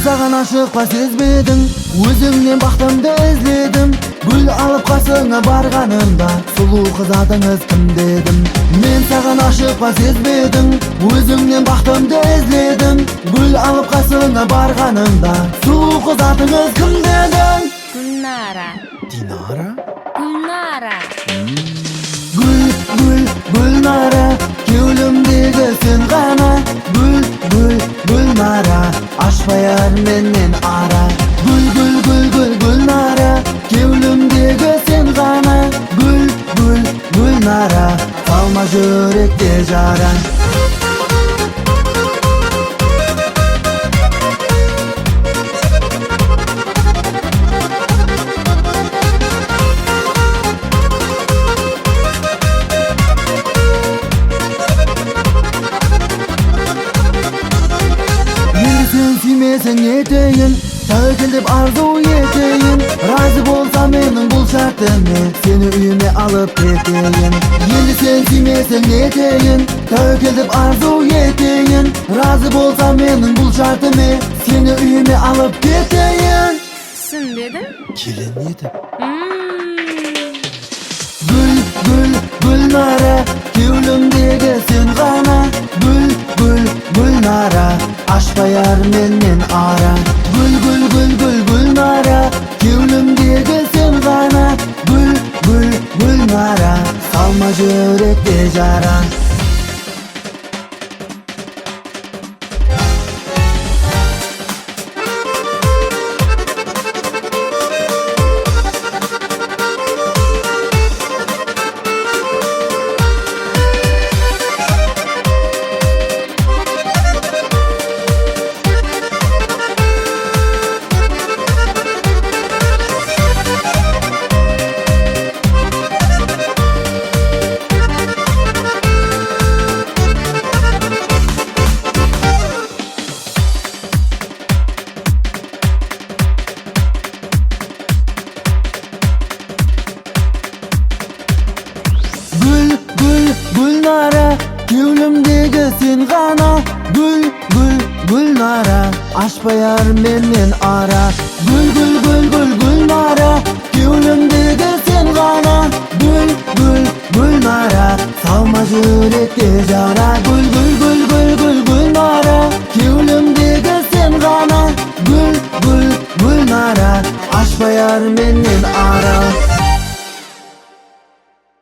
Саған ашыққа сезбедім, өзіңнен бақтымды іздедім. Гүл алып қасыңа барғанымда, сұлу қыз атыңыз кім дедім. Мен саған ашыққа сезбедім, өзіңнен бақтымды іздедім. Гүл алып қасыңа барғанымда, сұлу қыз атыңыз кім дедің. Гүлнара. Динара? Гүлнара. Гүлнара, кеулімдегі сен ғана. Гүлнара, ашпаяр менен ара. Гүлнара, кеулімдегі сен ғана. Гүлнара, салма жүректе жара. Сен сүймесең етейін, тәуекел деп арзу етейін. Разы болса менің бұл шартыме, сені үйіме алып кетейін. Енді сен сүймесең етейін, тәуекел деп арзу етейін. Разы болса менің бұл шартыме, сені үйіме алып кетейін. Түсінбедім? Келін еді. Гүлнара, кеулімдегі сен ғана. Гүлнара, ашпаяр менен ара. Гүлнара, кеулімдегі сен ғана. Гүлнара, салма жүректе жара. Gülnara, kеулімдегі сен ғана. Gülnara, ашпаяр менен ара. Gülnara, kеулімдегі сен ғана. Gülnara, салма жүректе жара. Gülnara, kеулімдегі сен ғана. Gülnara, ашпаяр менен ара.